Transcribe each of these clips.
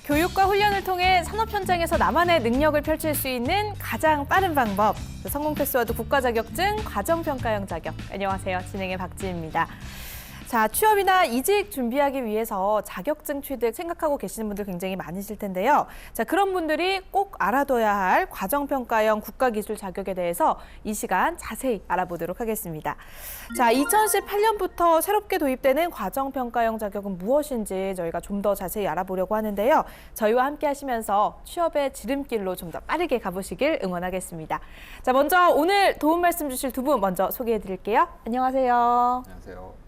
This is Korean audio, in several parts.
교육과 훈련을 통해 산업 현장에서 나만의 능력을 펼칠 수 있는 가장 빠른 방법. 성공 패스워드 국가 자격증 과정평가형 자격. 안녕하세요. 진행의 박지입니다. 자, 취업이나 이직 준비하기 위해서 자격증 취득 생각하고 계시는 분들 굉장히 많으실 텐데요. 자, 그런 분들이 꼭 알아둬야 할 과정평가형 국가기술 자격에 대해서 이 시간 자세히 알아보도록 하겠습니다. 자, 2018년부터 새롭게 도입되는 과정평가형 자격은 무엇인지 저희가 좀 더 자세히 알아보려고 하는데요. 저희와 함께 하시면서 취업의 지름길로 좀 더 빠르게 가보시길 응원하겠습니다. 자, 먼저 오늘 도움 말씀 주실 두 분 먼저 소개해 드릴게요. 안녕하세요. 안녕하세요.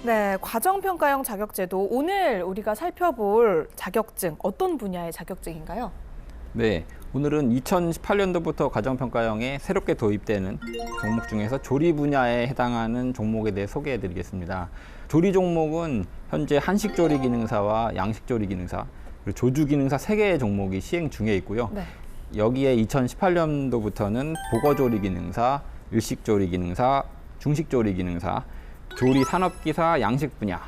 네, 과정평가형 자격제도. 오늘 우리가 살펴볼 자격증, 어떤 분야의 자격증인가요? 네, 오늘은 2018년도부터 과정평가형에 새롭게 도입되는 종목 중에서 조리 분야에 해당하는 종목에 대해 소개해드리겠습니다. 조리 종목은 현재 한식조리 기능사와 양식조리 기능사, 그리고 조주 기능사 3개의 종목이 시행 중에 있고요. 네. 여기에 2018년도부터는 보거조리 기능사, 일식조리 기능사, 중식조리 기능사, 조리 산업기사 양식 분야,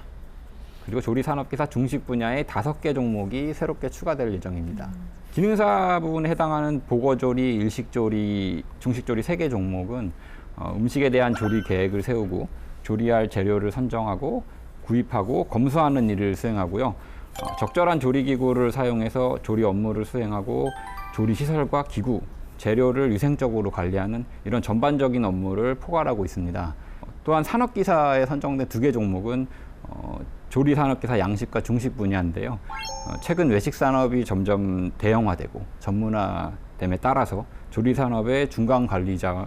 그리고 조리 산업기사 중식 분야의 5개 종목이 새롭게 추가될 예정입니다. 기능사 부분에 해당하는 보거조리, 일식조리, 중식조리 3개 종목은 음식에 대한 조리 계획을 세우고 조리할 재료를 선정하고 구입하고 검수하는 일을 수행하고요. 적절한 조리기구를 사용해서 조리 업무를 수행하고 조리 시설과 기구, 재료를 위생적으로 관리하는 이런 전반적인 업무를 포괄하고 있습니다. 또한 산업기사에 선정된 2개 종목은 조리 산업기사 양식과 중식 분야인데요. 최근 외식 산업이 점점 대형화되고 전문화됨에 따라서 조리 산업의 중간 관리자의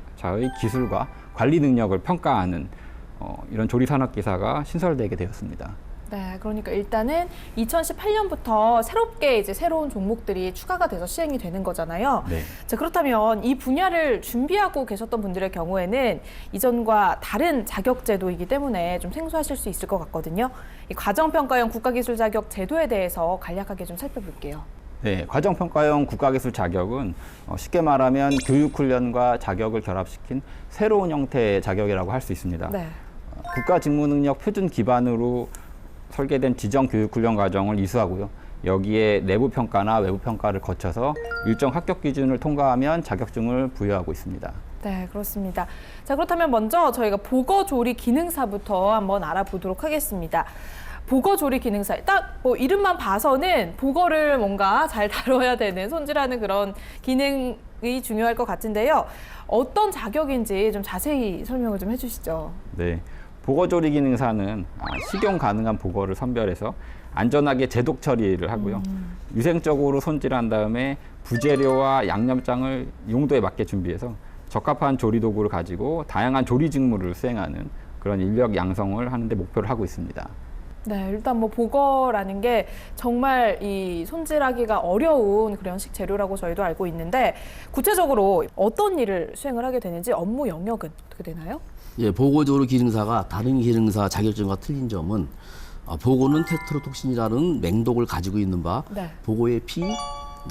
기술과 관리 능력을 평가하는 이런 조리 산업기사가 신설되게 되었습니다. 네, 그러니까 일단은 2018년부터 새롭게 이제 새로운 종목들이 추가가 돼서 시행이 되는 거잖아요. 네. 자, 그렇다면 이 분야를 준비하고 계셨던 분들의 경우에는 이전과 다른 자격제도이기 때문에 좀 생소하실 수 있을 것 같거든요. 이 과정평가형 국가기술 자격 제도에 대해서 간략하게 좀 살펴볼게요. 네, 과정평가형 국가기술 자격은 쉽게 말하면 교육훈련과 자격을 결합시킨 새로운 형태의 자격이라고 할 수 있습니다. 네. 국가직무능력 표준 기반으로 설계된 지정 교육훈련 과정을 이수하고요. 여기에 내부 평가나 외부 평가를 거쳐서 일정 합격 기준을 통과하면 자격증을 부여하고 있습니다. 네, 그렇습니다. 자, 그렇다면 먼저 저희가 보거조리 기능사부터 한번 알아보도록 하겠습니다. 보거조리 기능사, 딱 뭐 이름만 봐서는 보거를 뭔가 잘 다뤄야 되는, 손질하는 그런 기능이 중요할 것 같은데요. 어떤 자격인지 좀 자세히 설명을 좀 해주시죠. 네, 보거조리 기능사는 식용 가능한 보거를 선별해서 안전하게 제독 처리를 하고요. 위생적으로 손질한 다음에 부재료와 양념장을 용도에 맞게 준비해서 적합한 조리 도구를 가지고 다양한 조리 직무를 수행하는 그런 인력 양성을 하는 데 목표를 하고 있습니다. 네, 일단 뭐 보거라는 게 정말 이 손질하기가 어려운 그런 식재료라고 저희도 알고 있는데 구체적으로 어떤 일을 수행을 하게 되는지 업무 영역은 어떻게 되나요? 예, 보거조리 기능사가 다른 기능사 자격증과 틀린 점은 보고는 테트로톡신이라는 맹독을 가지고 있는 바 네. 보고의 피,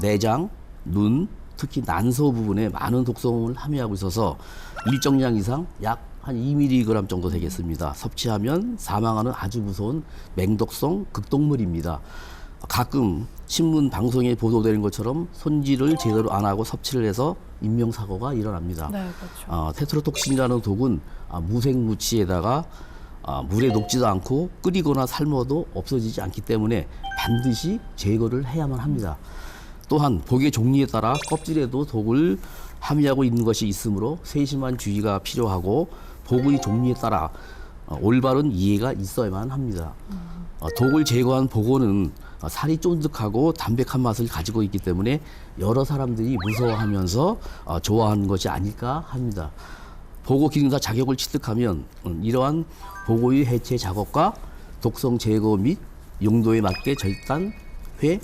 내장, 눈, 특히 난소 부분에 많은 독성을 함유하고 있어서 일정량 이상 약 한 2mg 정도 되겠습니다. 섭취하면 사망하는 아주 무서운 맹독성 극독물입니다. 가끔 신문 방송에 보도되는 것처럼 손질을 제대로 안 하고 섭취를 해서 인명사고가 일어납니다. 네, 그렇죠. 테트로톡신이라는 독은 무생무치에다가 물에 녹지도 않고 끓이거나 삶아도 없어지지 않기 때문에 반드시 제거를 해야만 합니다. 또한 복의 종류에 따라 껍질에도 독을 함유하고 있는 것이 있으므로 세심한 주의가 필요하고 복의 종류에 따라 올바른 이해가 있어야만 합니다. 독을 제거한 보고는 살이 쫀득하고 담백한 맛을 가지고 있기 때문에 여러 사람들이 무서워하면서 좋아하는 것이 아닐까 합니다. 보고 기능사 자격을 취득하면 이러한 보고의 해체 작업과 독성 제거 및 용도에 맞게 절단, 회,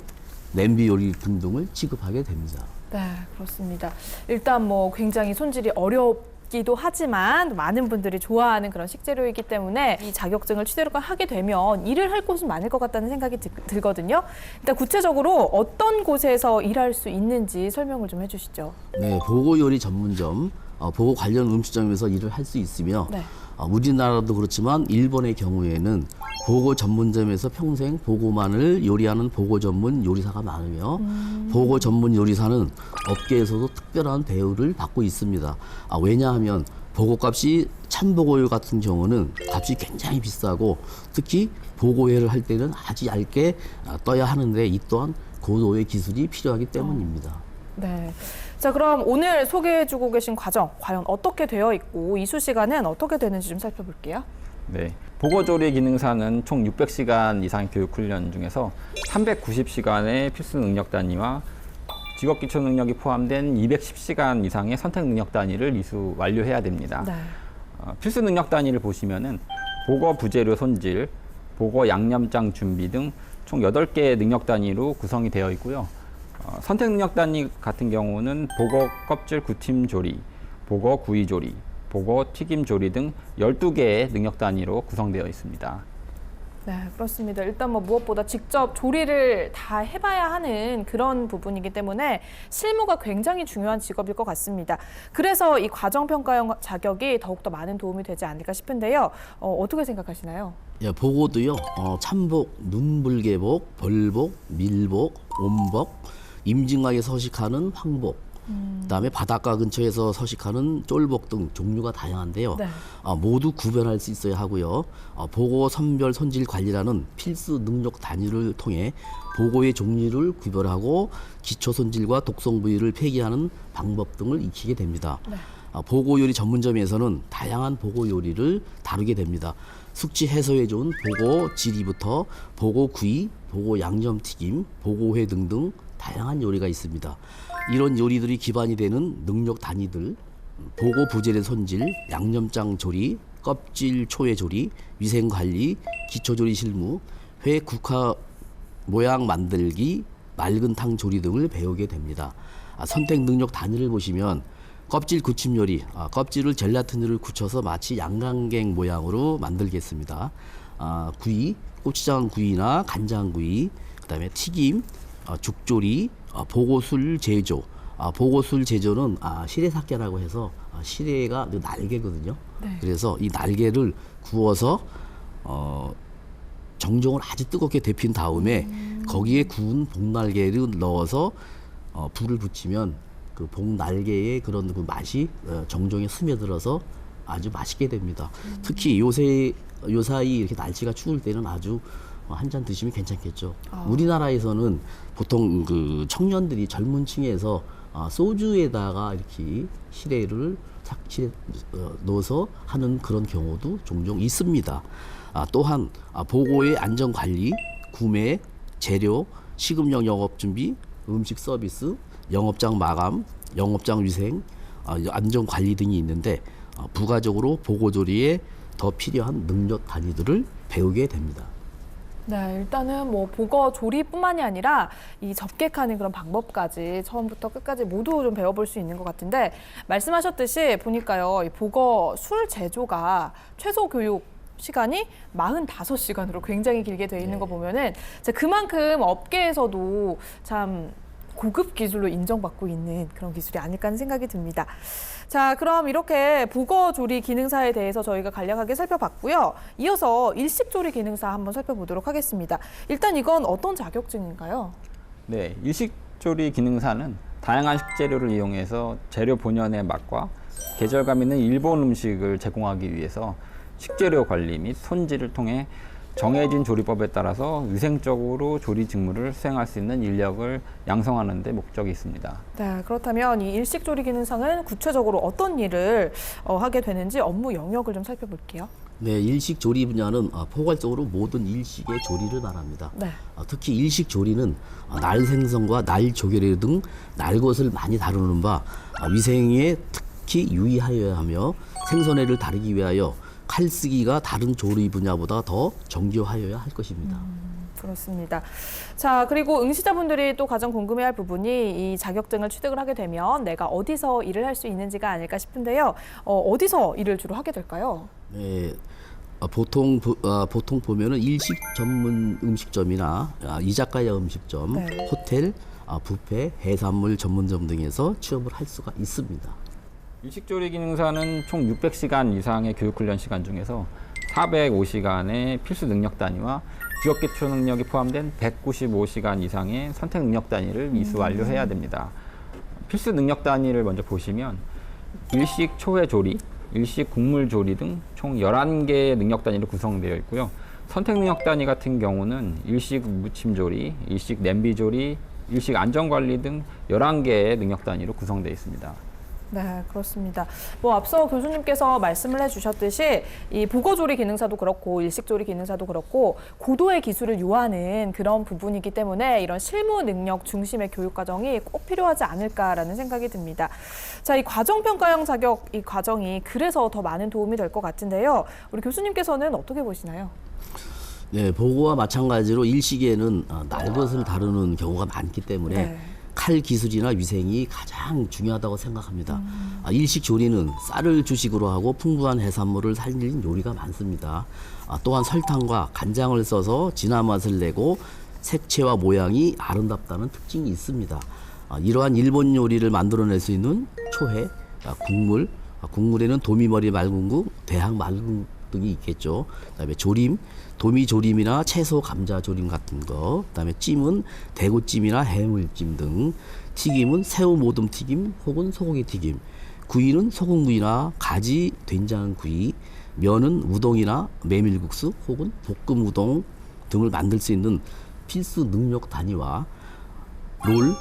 냄비 요리 등등을 취급하게 됩니다. 네, 그렇습니다. 일단 뭐 굉장히 손질이 어렵 어렵기도 하지만 많은 분들이 좋아하는 그런 식재료이기 때문에 이 자격증을 취득을 하게 되면 일을 할 곳은 많을 것 같다는 생각이 들거든요. 일단 구체적으로 어떤 곳에서 일할 수 있는지 설명을 좀 해주시죠. 네, 보고 요리 전문점, 보고 관련 음식점에서 일을 할 수 있으며 네. 우리나라도 그렇지만 일본의 경우에는 보고 전문점에서 평생 보고만을 요리하는 보고 전문 요리사가 많으며 보고 전문 요리사는 업계에서도 특별한 대우를 받고 있습니다. 왜냐하면 보고값이 참보고요 같은 경우는 값이 굉장히 비싸고 특히 보고회를 할 때는 아주 얇게 떠야 하는데 이 또한 고도의 기술이 필요하기 때문입니다. 네. 자, 그럼 오늘 소개해주고 계신 과정 과연 어떻게 되어 있고 이수 시간은 어떻게 되는지 좀 살펴볼게요. 네, 보고조리 기능사는 총 600시간 이상 교육 훈련 중에서 390시간의 필수 능력 단위와 직업 기초 능력이 포함된 210시간 이상의 선택 능력 단위를 이수 완료해야 됩니다. 네. 필수 능력 단위를 보시면은 보거 부재료 손질, 보거 양념장 준비 등 총 8개의 능력 단위로 구성이 되어 있고요. 선택 능력 단위 같은 경우는 보거 껍질 구팀 조리, 보거 구이 조리, 보거 튀김 조리 등 12개의 능력 단위로 구성되어 있습니다. 네, 그렇습니다. 일단 뭐 무엇보다 직접 조리를 다 해봐야 하는 그런 부분이기 때문에 실무가 굉장히 중요한 직업일 것 같습니다. 그래서 이 과정평가형 자격이 더욱더 많은 도움이 되지 않을까 싶은데요. 어떻게 생각하시나요? 예, 보고도요. 참복, 눈불개복, 벌복, 밀복, 온복, 임진강에 서식하는 황복, 그다음에 바닷가 근처에서 서식하는 쫄복 등 종류가 다양한데요. 네. 모두 구별할 수 있어야 하고요. 보고 선별 손질 관리라는 필수 능력 단위를 통해 보고의 종류를 구별하고 기초 손질과 독성 부위를 폐기하는 방법 등을 익히게 됩니다. 네. 보고 요리 전문점에서는 다양한 보고 요리를 다루게 됩니다. 숙취 해소에 좋은 보고 지리부터 보고 구이, 보고 양념튀김, 보고회 등등 다양한 요리가 있습니다. 이런 요리들이 기반이 되는 능력 단위들, 보고 부재료 손질, 양념장 조리, 껍질 초회 조리, 위생 관리, 기초 조리 실무, 회 국화 모양 만들기, 맑은 탕 조리 등을 배우게 됩니다. 선택 능력 단위를 보시면 껍질 굳힘 요리, 껍질을 젤라틴으로 굳혀서 마치 양강갱 모양으로 만들겠습니다. 구이, 고추장 구이나 간장 구이, 그다음에 튀김, 죽조리, 보고술 제조. 보고술 제조는 시래삭개라고 해서 시래가 날개거든요. 네. 그래서 이 날개를 구워서 정종을 아주 뜨겁게 데핀 다음에 거기에 구운 복날개를 넣어서 불을 붙이면 그 복날개의 그런 그 맛이 정종에 스며들어서 아주 맛있게 됩니다. 특히 요사이 이렇게 날씨가 추울 때는 아주 한 잔 드시면 괜찮겠죠. 우리나라에서는 보통 그 청년들이 젊은 층에서 소주에다가 이렇게 시래를 넣어서 하는 그런 경우도 종종 있습니다. 또한 보고의 안전 관리, 구매, 재료, 식음료 영업 준비, 음식 서비스, 영업장 마감, 영업장 위생, 안전 관리 등이 있는데 부가적으로 보고조리에 더 필요한 능력 단위들을 배우게 됩니다. 네, 일단은 뭐 보거 조리뿐만이 아니라 이 접객하는 그런 방법까지 처음부터 끝까지 모두 좀 배워볼 수 있는 것 같은데 말씀하셨듯이 보니까요, 이 보거 술 제조가 최소 교육 시간이 45시간으로 굉장히 길게 돼 있는 거 보면은 그만큼 업계에서도 참 고급 기술로 인정받고 있는 그런 기술이 아닐까 하는 생각이 듭니다. 자, 그럼 이렇게 보거 조리 기능사에 대해서 저희가 간략하게 살펴봤고요. 이어서 일식조리 기능사 한번 살펴보도록 하겠습니다. 일단 이건 어떤 자격증인가요? 네, 일식조리 기능사는 다양한 식재료를 이용해서 재료 본연의 맛과 계절감 있는 일본 음식을 제공하기 위해서 식재료 관리 및 손질을 통해 정해진 조리법에 따라서 위생적으로 조리 직무를 수행할 수 있는 인력을 양성하는 데 목적이 있습니다. 네, 그렇다면 이 일식조리 기능사는 구체적으로 어떤 일을 하게 되는지 업무 영역을 좀 살펴볼게요. 네, 일식 조리 분야는 포괄적으로 모든 일식의 조리를 말합니다. 네. 특히 일식 조리는 날 생선과 날 조개류 등 날것을 많이 다루는 바 위생에 특히 유의하여야 하며 생선회를 다루기 위하여 칼쓰기가 다른 조리 분야보다 더 정교하여야 할 것입니다. 그렇습니다. 자, 그리고 응시자분들이 또 가장 궁금해할 부분이 이 자격증을 취득을 하게 되면 내가 어디서 일을 할 수 있는지가 아닐까 싶은데요. 어디서 일을 주로 하게 될까요? 네, 보통 보면은 일식 전문 음식점이나 이자카야 음식점, 네. 호텔, 뷔페, 해산물 전문점 등에서 취업을 할 수가 있습니다. 일식조리기능사는 총 600시간 이상의 교육훈련 시간 중에서 405시간의 필수 능력 단위와 지역기초 능력이 포함된 195시간 이상의 선택 능력 단위를 이수 완료해야 됩니다. 필수 능력 단위를 먼저 보시면 일식 초회 조리, 일식 국물 조리 등 총 11개의 능력 단위로 구성되어 있고요. 선택 능력 단위 같은 경우는 일식 무침 조리, 일식 냄비 조리, 일식 안전관리 등 11개의 능력 단위로 구성되어 있습니다. 네, 그렇습니다. 뭐 앞서 교수님께서 말씀을 해주셨듯이 이 보거조리 기능사도 그렇고 일식조리 기능사도 그렇고 고도의 기술을 요하는 그런 부분이기 때문에 이런 실무 능력 중심의 교육 과정이 꼭 필요하지 않을까라는 생각이 듭니다. 자, 이 과정평가형 자격 이 과정이 그래서 더 많은 도움이 될 것 같은데요. 우리 교수님께서는 어떻게 보시나요? 네, 보고와 마찬가지로 일식에는 날 것을 다루는 경우가 많기 때문에 네. 칼 기술이나 위생이 가장 중요하다고 생각합니다. 일식 조리는 쌀을 주식으로 하고 풍부한 해산물을 살린 요리가 많습니다. 또한 설탕과 간장을 써서 진한 맛을 내고 색채와 모양이 아름답다는 특징이 있습니다. 이러한 일본 요리를 만들어낼 수 있는 초회, 국물, 국물에는 도미머리 말국국, 대학 말국국 등이 있겠죠. 그다음에 조림, 도미조림이나 채소 감자 조림 같은 거, 그다음에 찜은 대구찜이나 해물찜 등, 튀김은 새우 모듬 튀김 혹은 소고기 튀김, 구이는 소금구이나 가지 된장구이, 면은 우동이나 메밀국수 혹은 볶음 우동 등을 만들 수 있는 필수 능력 단위와 롤,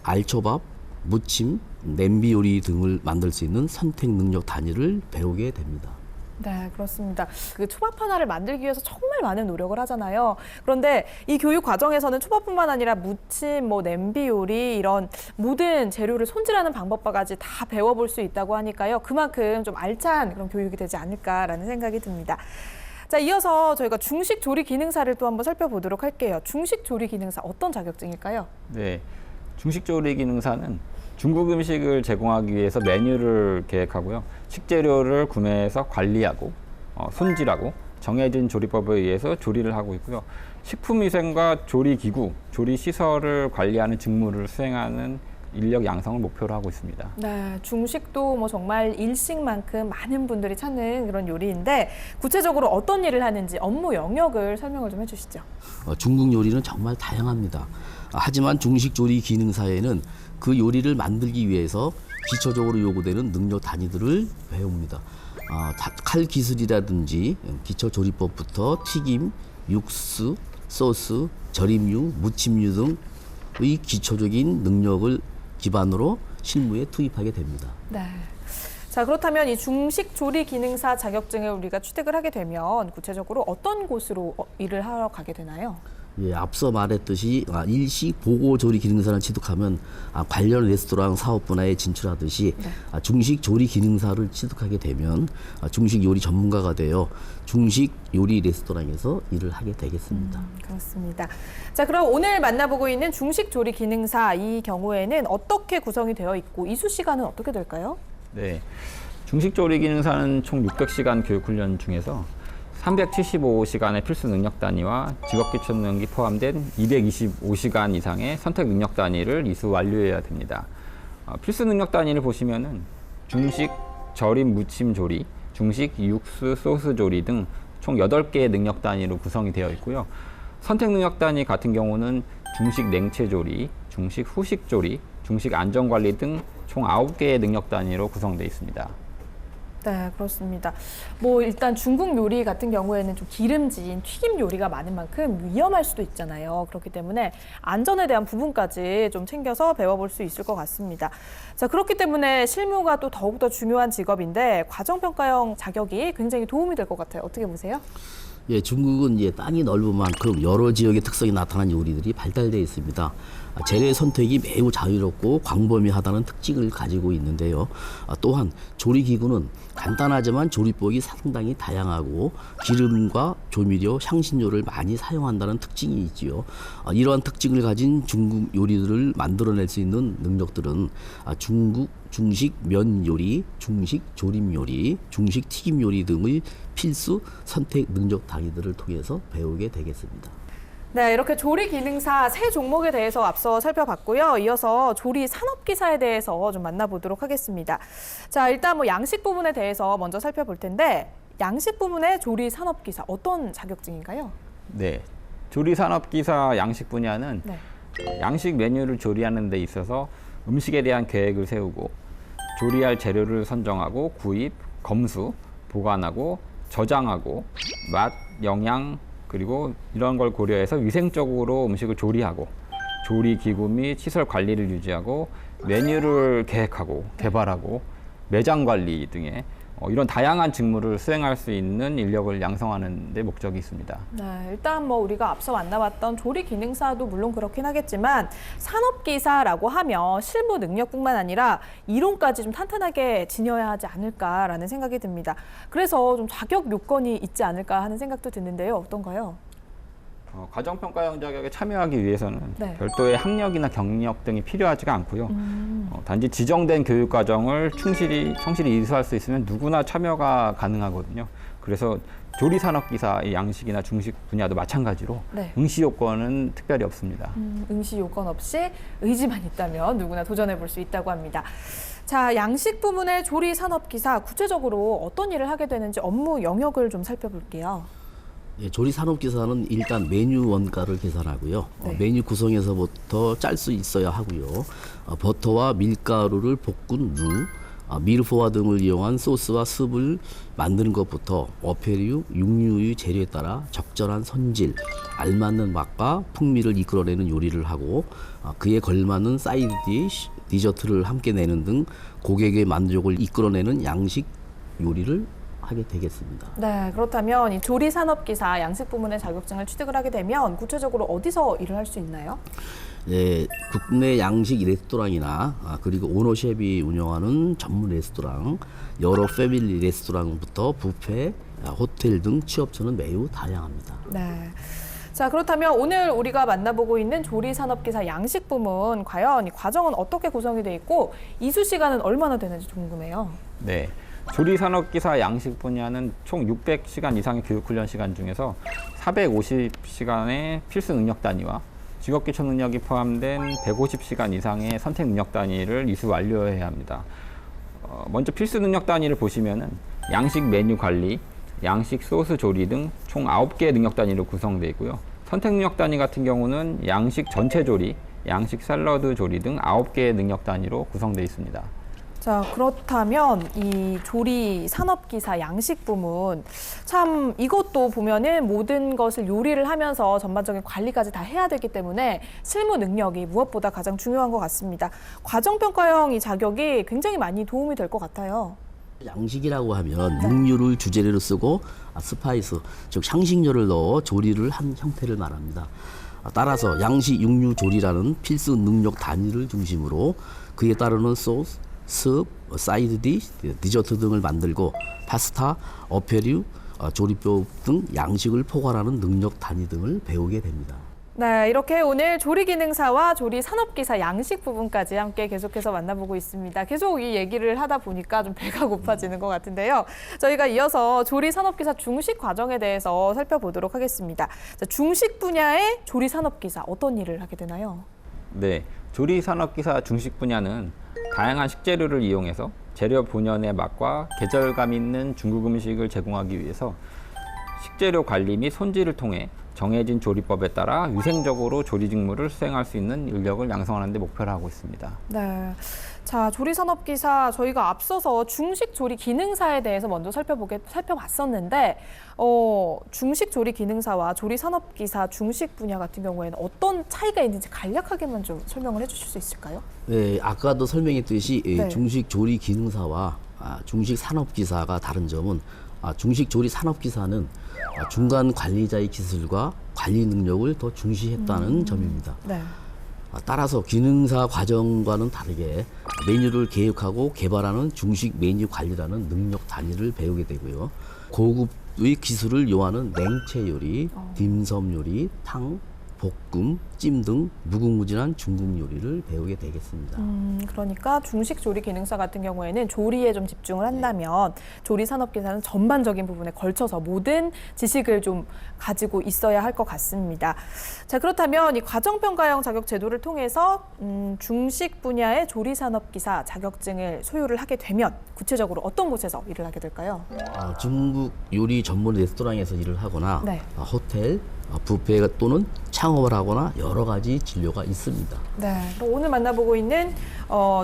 알초밥, 무침, 냄비 요리 등을 만들 수 있는 선택 능력 단위를 배우게 됩니다. 네, 그렇습니다. 그 초밥 하나를 만들기 위해서 정말 많은 노력을 하잖아요. 그런데 이 교육 과정에서는 초밥뿐만 아니라 무침, 뭐 냄비 요리 이런 모든 재료를 손질하는 방법까지 다 배워볼 수 있다고 하니까요. 그만큼 좀 알찬 그런 교육이 되지 않을까라는 생각이 듭니다. 자, 이어서 저희가 중식 조리 기능사를 또 한번 살펴보도록 할게요. 중식 조리 기능사 어떤 자격증일까요? 네, 중식조리기능사는 중국 음식을 제공하기 위해서 메뉴를 계획하고요. 식재료를 구매해서 관리하고 손질하고 정해진 조리법에 의해서 조리를 하고 있고요. 식품위생과 조리기구, 조리시설을 관리하는 직무를 수행하는 인력 양성을 목표로 하고 있습니다. 네, 중식도 뭐 정말 일식만큼 많은 분들이 찾는 그런 요리인데 구체적으로 어떤 일을 하는지 업무 영역을 설명을 좀 해주시죠. 중국 요리는 정말 다양합니다. 하지만 중식 조리 기능사에는 그 요리를 만들기 위해서 기초적으로 요구되는 능력 단위들을 배웁니다. 칼 기술이라든지 기초 조리법부터 튀김, 육수, 소스, 절임류, 무침류 등의 기초적인 능력을 기반으로 실무에 투입하게 됩니다. 네. 자, 그렇다면 이 중식 조리 기능사 자격증을 우리가 취득을 하게 되면 구체적으로 어떤 곳으로 일을 하러 가게 되나요? 예, 앞서 말했듯이 일식 보고 조리 기능사를 취득하면 관련 레스토랑 사업 분야에 진출하듯이 네. 중식 조리 기능사를 취득하게 되면 중식 요리 전문가가 되어 중식 요리 레스토랑에서 일을 하게 되겠습니다. 그렇습니다. 자, 그럼 오늘 만나보고 있는 중식 조리 기능사 이 경우에는 어떻게 구성이 되어 있고 이수 시간은 어떻게 될까요? 네, 중식조리기능사는 총 600시간 교육훈련 중에서 375시간의 필수 능력 단위와 직업기초 능력이 포함된 225시간 이상의 선택 능력 단위를 이수 완료해야 됩니다. 필수 능력 단위를 보시면은 중식, 절임, 무침 조리, 중식, 육수, 소스 조리 등 총 8개의 능력 단위로 구성이 되어 있고요. 선택 능력 단위 같은 경우는 중식 냉채 조리, 중식 후식 조리, 중식 안전관리 등 총 9개의 능력 단위로 구성되어 있습니다. 네, 그렇습니다. 뭐 일단 중국 요리 같은 경우에는 좀 기름진 튀김 요리가 많은 만큼 위험할 수도 있잖아요. 그렇기 때문에 안전에 대한 부분까지 좀 챙겨서 배워볼 수 있을 것 같습니다. 자, 그렇기 때문에 실무가 또 더욱더 중요한 직업인데 과정평가형 자격이 굉장히 도움이 될 것 같아요. 어떻게 보세요? 예, 중국은 땅이 넓은 만큼 여러 지역의 특성이 나타난 요리들이 발달되어 있습니다. 재료의 선택이 매우 자유롭고 광범위하다는 특징을 가지고 있는데요. 또한 조리기구는 간단하지만 조리법이 상당히 다양하고 기름과 조미료, 향신료를 많이 사용한다는 특징이 있지요. 이러한 특징을 가진 중국 요리들을 만들어낼 수 있는 능력들은 중식 면 요리, 중식 조림 요리, 중식 튀김 요리 등의 필수 선택 능력 단위들을 통해서 배우게 되겠습니다. 네, 이렇게 조리 기능사 세 종목에 대해서 앞서 살펴봤고요. 이어서 조리 산업기사에 대해서 좀 만나보도록 하겠습니다. 자, 일단 뭐 양식 부분에 대해서 먼저 살펴볼 텐데 양식 부문의 조리 산업기사 어떤 자격증인가요? 네, 조리 산업기사 양식 분야는 네. 양식 메뉴를 조리하는 데 있어서 음식에 대한 계획을 세우고 조리할 재료를 선정하고 구입, 검수, 보관하고 저장하고 맛, 영양 그리고 이런 걸 고려해서 위생적으로 음식을 조리하고 조리 기구 및 시설 관리를 유지하고 메뉴를 계획하고 개발하고 매장 관리 등의 이런 다양한 직무를 수행할 수 있는 인력을 양성하는 데 목적이 있습니다. 네, 일단 뭐 우리가 앞서 만나봤던 조리 기능사도 물론 그렇긴 하겠지만 산업기사라고 하면 실무 능력뿐만 아니라 이론까지 좀 탄탄하게 지녀야 하지 않을까라는 생각이 듭니다. 그래서 좀 자격 요건이 있지 않을까 하는 생각도 드는데요. 어떤가요? 과정평가형 자격에 참여하기 위해서는 네. 별도의 학력이나 경력 등이 필요하지가 않고요. 단지 지정된 교육 과정을 성실히 이수할 수 있으면 누구나 참여가 가능하거든요. 그래서 조리 산업기사의 양식이나 중식 분야도 마찬가지로 네. 응시 요건은 특별히 없습니다. 응시 요건 없이 의지만 있다면 누구나 도전해 볼 수 있다고 합니다. 자, 양식 부문의 조리 산업기사 구체적으로 어떤 일을 하게 되는지 업무 영역을 좀 살펴볼게요. 예, 조리 산업기사는 일단 메뉴 원가를 계산하고요. 네. 메뉴 구성에서부터 짤 수 있어야 하고요. 버터와 밀가루를 볶은 루, 밀포화 등을 이용한 소스와 습을 만드는 것부터 어패류, 육류의 재료에 따라 적절한 손질, 알맞는 맛과 풍미를 이끌어내는 요리를 하고 그에 걸맞는 사이드 디시, 디저트를 함께 내는 등 고객의 만족을 이끌어내는 양식 요리를 하게 되겠습니다. 네, 그렇다면 이 조리 산업기사 양식 부문의 자격증을 취득을 하게 되면 구체적으로 어디서 일을 할 수 있나요? 예, 국내 양식 레스토랑이나 그리고 오너셰프이 운영하는 전문 레스토랑, 여러 패밀리 레스토랑부터 뷔페, 호텔 등 취업처는 매우 다양합니다. 네. 자, 그렇다면 오늘 우리가 만나보고 있는 조리 산업기사 양식 부문 과연 이 과정은 어떻게 구성이 돼 있고 이수 시간은 얼마나 되는지 궁금해요. 네. 조리 산업기사 양식 분야는 총 600시간 이상의 교육훈련 시간 중에서 450시간의 필수 능력 단위와 직업기초 능력이 포함된 150시간 이상의 선택 능력 단위를 이수 완료해야 합니다. 먼저 필수 능력 단위를 보시면은 양식 메뉴 관리, 양식 소스 조리 등 총 9개의 능력 단위로 구성되어 있고요. 선택 능력 단위 같은 경우는 양식 전체 조리, 양식 샐러드 조리 등 9개의 능력 단위로 구성되어 있습니다. 자, 그렇다면 이 조리 산업기사 양식 부문 참 이것도 보면은 모든 것을 요리를 하면서 전반적인 관리까지 다 해야 되기 때문에 실무 능력이 무엇보다 가장 중요한 것 같습니다. 과정평가형 이 자격이 굉장히 많이 도움이 될 것 같아요. 양식이라고 하면 육류를 주재료로 쓰고 스파이스, 즉 향신료를 넣어 조리를 한 형태를 말합니다. 따라서 양식 육류 조리라는 필수 능력 단위를 중심으로 그에 따르는 소스, 습, 사이드 디시, 디저트 등을 만들고 파스타, 어패류, 조리법 등 양식을 포괄하는 능력 단위 등을 배우게 됩니다. 네, 이렇게 오늘 조리 기능사와 조리 산업기사 양식 부분까지 함께 계속해서 만나보고 있습니다. 계속 이 얘기를 하다 보니까 좀 배가 고파지는 것 같은데요. 저희가 이어서 조리 산업기사 중식 과정에 대해서 살펴보도록 하겠습니다. 자, 중식 분야의 조리 산업기사 어떤 일을 하게 되나요? 네, 조리 산업기사 중식 분야는 다양한 식재료를 이용해서 재료 본연의 맛과 계절감 있는 중국 음식을 제공하기 위해서 식재료 관리 및 손질을 통해 정해진 조리법에 따라 위생적으로 조리 직무를 수행할 수 있는 인력을 양성하는 데 목표를 하고 있습니다. 네. 자, 조리 산업기사 저희가 앞서서 중식 조리 기능사에 대해서 먼저 살펴봤었는데 중식 조리 기능사와 조리 산업기사 중식 분야 같은 경우에는 어떤 차이가 있는지 간략하게만 좀 설명을 해 주실 수 있을까요? 네, 아까도 설명했듯이 네. 중식 조리 기능사와 중식 산업기사가 다른 점은 중식 조리 산업기사는 중간 관리자의 기술과 관리 능력을 더 중시했다는 점입니다. 네. 따라서 기능사 과정과는 다르게 메뉴를 계획하고 개발하는 중식 메뉴 관리라는 능력 단위를 배우게 되고요. 고급의 기술을 요하는 냉채 요리, 딤섬 요리, 탕, 볶음, 찜 등 무궁무진한 중국 요리를 배우게 되겠습니다. 그러니까 중식 조리 기능사 같은 경우에는 조리에 좀 집중을 한다면 조리 산업기사는 전반적인 부분에 걸쳐서 모든 지식을 좀 가지고 있어야 할 것 같습니다. 자, 그렇다면 이 과정평가형 자격 제도를 통해서 중식 분야의 조리 산업기사 자격증을 소유를 하게 되면 구체적으로 어떤 곳에서 일을 하게 될까요? 중국 요리 전문 레스토랑에서 일을 하거나 네. 호텔, 뷔페 또는 창업을 하거나 여러 가지 진료가 있습니다. 네. 그럼 오늘 만나보고 있는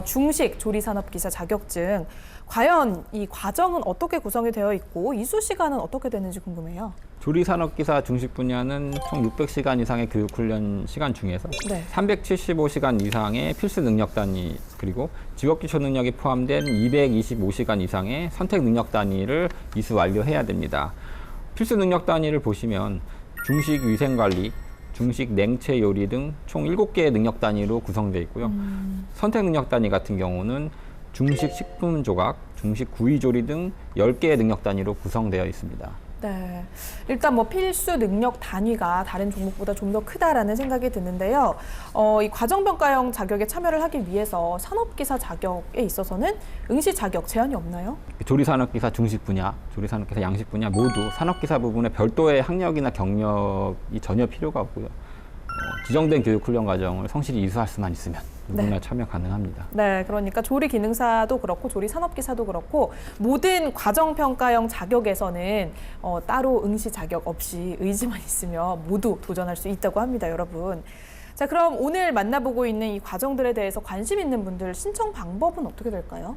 중식 조리산업기사 자격증, 과연 이 과정은 어떻게 구성이 되어 있고 이수 시간은 어떻게 되는지 궁금해요. 조리산업기사 중식 분야는 총 600시간 이상의 교육훈련 시간 중에서 네. 375시간 이상의 필수 능력 단위 그리고 직업기초 능력이 포함된 225시간 이상의 선택 능력 단위를 이수 완료해야 됩니다. 필수 능력 단위를 보시면 중식 위생관리, 중식 냉채 요리 등 총 7개의 능력 단위로 구성되어 있고요. 선택 능력 단위 같은 경우는 중식 식품 조각, 중식 구이 조리 등 10개의 능력 단위로 구성되어 있습니다. 네. 일단 뭐 필수 능력 단위가 다른 종목보다 좀 더 크다라는 생각이 드는데요. 이 과정평가형 자격에 참여를 하기 위해서 산업기사 자격에 있어서는 응시 자격 제한이 없나요? 조리산업기사 중식 분야, 조리산업기사 양식 분야 모두 산업기사 부분에 별도의 학력이나 경력이 전혀 필요가 없고요. 지정된 교육훈련 과정을 성실히 이수할 수만 있으면 누구나 참여 가능합니다. 네, 그러니까 조리 기능사도 그렇고 조리 산업기사도 그렇고 모든 과정평가형 자격에서는 따로 응시 자격 없이 의지만 있으면 모두 도전할 수 있다고 합니다, 여러분. 자, 그럼 오늘 만나보고 있는 이 과정들에 대해서 관심 있는 분들 신청 방법은 어떻게 될까요?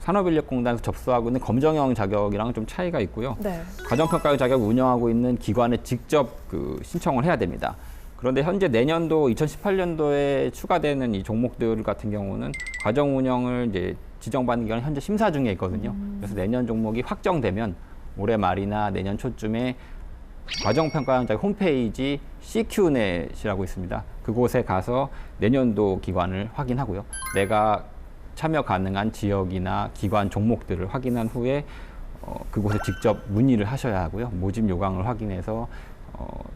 산업인력공단에서 접수하고 있는 검정형 자격이랑 좀 차이가 있고요. 네. 과정평가형 자격을 운영하고 있는 기관에 직접 신청을 해야 됩니다. 그런데 현재 내년도 2018년도에 추가되는 이 종목들 같은 경우는 과정 운영을 이제 지정받는 기관이 현재 심사 중에 있거든요. 그래서 내년 종목이 확정되면 올해 말이나 내년 초쯤에 과정평가형 자격 홈페이지 CQNet이라고 있습니다. 그곳에 가서 내년도 기관을 확인하고요. 내가 참여 가능한 지역이나 기관 종목들을 확인한 후에 그곳에 직접 문의를 하셔야 하고요. 모집 요강을 확인해서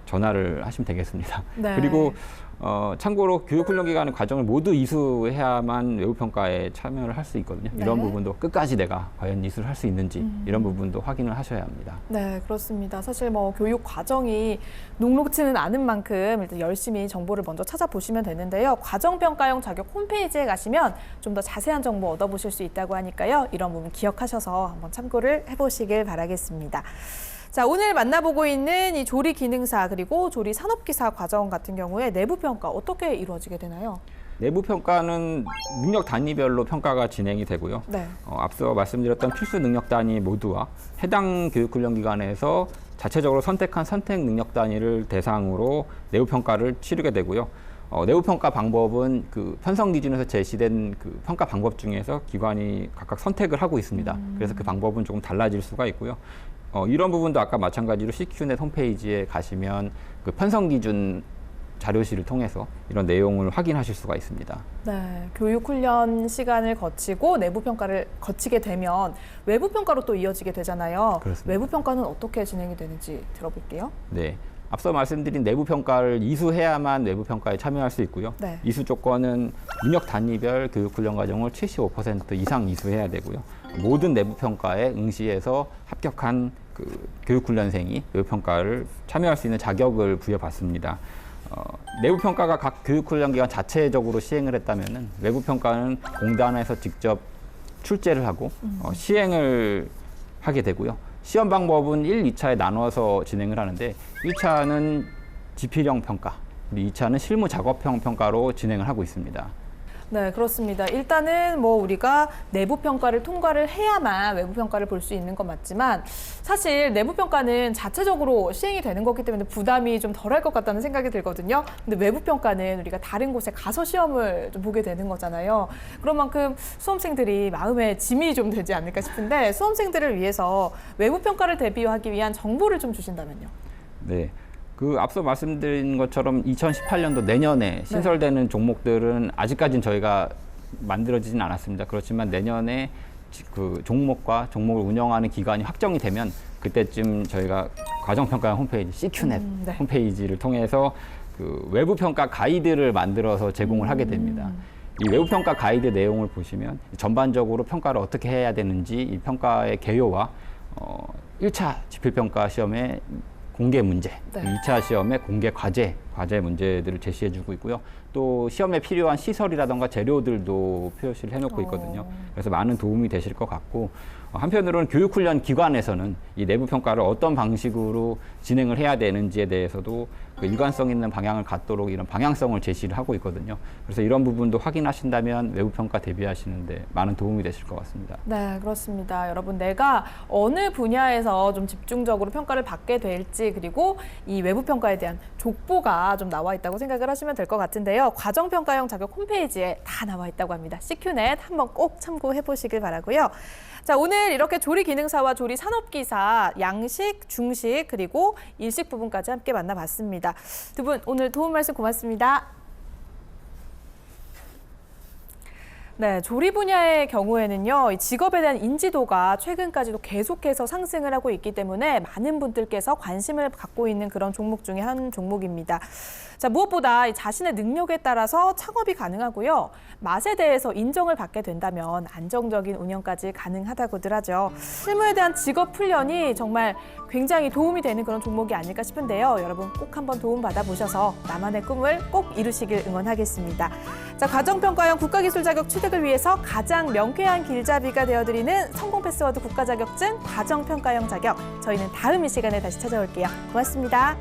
전화를 하시면 되겠습니다. 네. 그리고 참고로 교육훈련기관의 과정을 모두 이수해야만 외부평가에 참여를 할 수 있거든요. 네. 이런 부분도 끝까지 내가 과연 이수를 할 수 있는지 이런 부분도 확인을 하셔야 합니다. 네, 그렇습니다. 사실 뭐 교육 과정이 녹록지는 않은 만큼 일단 열심히 정보를 먼저 찾아보시면 되는데요. 과정평가형 자격 홈페이지에 가시면 좀 더 자세한 정보 얻어보실 수 있다고 하니까요. 이런 부분 기억하셔서 한번 참고를 해보시길 바라겠습니다. 자, 오늘 만나보고 있는 이 조리 기능사 그리고 조리 산업기사 과정 같은 경우에 내부 평가 어떻게 이루어지게 되나요? 내부 평가는 능력 단위별로 평가가 진행이 되고요. 네. 앞서 말씀드렸던 필수 능력 단위 모두와 해당 교육훈련기관에서 자체적으로 선택한 선택 능력 단위를 대상으로 내부 평가를 치르게 되고요. 내부 평가 방법은 그 편성 기준에서 제시된 그 평가 방법 중에서 기관이 각각 선택을 하고 있습니다. 그래서 그 방법은 조금 달라질 수가 있고요. 이런 부분도 아까 마찬가지로 CQNet 홈페이지에 가시면 그 편성 기준 자료실을 통해서 이런 내용을 확인하실 수가 있습니다. 네, 교육 훈련 시간을 거치고 내부 평가를 거치게 되면 외부 평가로 또 이어지게 되잖아요. 그렇습니다. 외부 평가는 어떻게 진행이 되는지 들어볼게요. 네. 앞서 말씀드린 내부 평가를 이수해야만 내부 평가에 참여할 수 있고요. 네. 이수 조건은 능력 단위별 교육 훈련 과정을 75% 이상 이수해야 되고요. 모든 내부 평가에 응시해서 합격한 그 교육 훈련생이 내부 평가를 참여할 수 있는 자격을 부여받습니다. 내부 평가가 각 교육 훈련 기관 자체적으로 시행을 했다면은 외부 평가는 공단에서 직접 출제를 하고 시행을 하게 되고요. 시험 방법은 1, 2차에 나눠서 진행을 하는데 1차는 지필형 평가, 그리고 2차는 실무 작업형 평가로 진행을 하고 있습니다. 네, 그렇습니다. 일단은 뭐 우리가 내부 평가를 통과를 해야만 외부 평가를 볼 수 있는 건 맞지만 사실 내부 평가는 자체적으로 시행이 되는 거기 때문에 부담이 좀 덜할 것 같다는 생각이 들거든요. 근데 외부 평가는 우리가 다른 곳에 가서 시험을 좀 보게 되는 거잖아요. 그런 만큼 수험생들이 마음에 짐이 좀 되지 않을까 싶은데 수험생들을 위해서 외부 평가를 대비하기 위한 정보를 좀 주신다면요. 네. 그 앞서 말씀드린 것처럼 2018년도 내년에 신설되는 종목들은 아직까지는 저희가 만들어지진 않았습니다. 그렇지만 내년에 그 종목과 종목을 운영하는 기관이 확정이 되면 그때쯤 저희가 과정평가형 홈페이지 CQ넷 네. 홈페이지를 통해서 그 외부 평가 가이드를 만들어서 제공을 하게 됩니다. 이 외부 평가 가이드 내용을 보시면 전반적으로 평가를 어떻게 해야 되는지 이 평가의 개요와 1차 지필평가 시험의 공개 문제, 네. 2차 시험의 공개 과제 문제들을 제시해주고 있고요. 또 시험에 필요한 시설이라던가 재료들도 표시를 해놓고 있거든요. 그래서 많은 도움이 되실 것 같고 한편으로는 교육훈련 기관에서는 이 내부 평가를 어떤 방식으로 진행을 해야 되는지에 대해서도 그 일관성 있는 방향을 갖도록 이런 방향성을 제시를 하고 있거든요. 그래서 이런 부분도 확인하신다면 외부 평가 대비하시는데 많은 도움이 되실 것 같습니다. 네, 그렇습니다. 여러분, 내가 어느 분야에서 좀 집중적으로 평가를 받게 될지, 그리고 이 외부 평가에 대한 족보가 좀 나와 있다고 생각을 하시면 될 것 같은데요. 과정평가형 자격 홈페이지에 다 나와 있다고 합니다. CQ넷 한번 꼭 참고해 보시길 바라고요. 자, 오늘 이렇게 조리 기능사와 조리 산업기사, 양식, 중식, 그리고 일식 부분까지 함께 만나봤습니다. 두 분 오늘 도움 말씀 고맙습니다. 네, 조리 분야의 경우에는요, 이 직업에 대한 인지도가 최근까지도 계속해서 상승을 하고 있기 때문에 많은 분들께서 관심을 갖고 있는 그런 종목 중에 한 종목입니다. 자, 무엇보다 이 자신의 능력에 따라서 창업이 가능하고요. 맛에 대해서 인정을 받게 된다면 안정적인 운영까지 가능하다고들 하죠. 실무에 대한 직업 훈련이 정말 굉장히 도움이 되는 그런 종목이 아닐까 싶은데요. 여러분 꼭 한번 도움 받아보셔서 나만의 꿈을 꼭 이루시길 응원하겠습니다. 자, 과정평가형 국가기술 자격 취득을 위해서 가장 명쾌한 길잡이가 되어드리는 성공 패스워드 국가자격증 과정평가형 자격. 저희는 다음 이 시간에 다시 찾아올게요. 고맙습니다.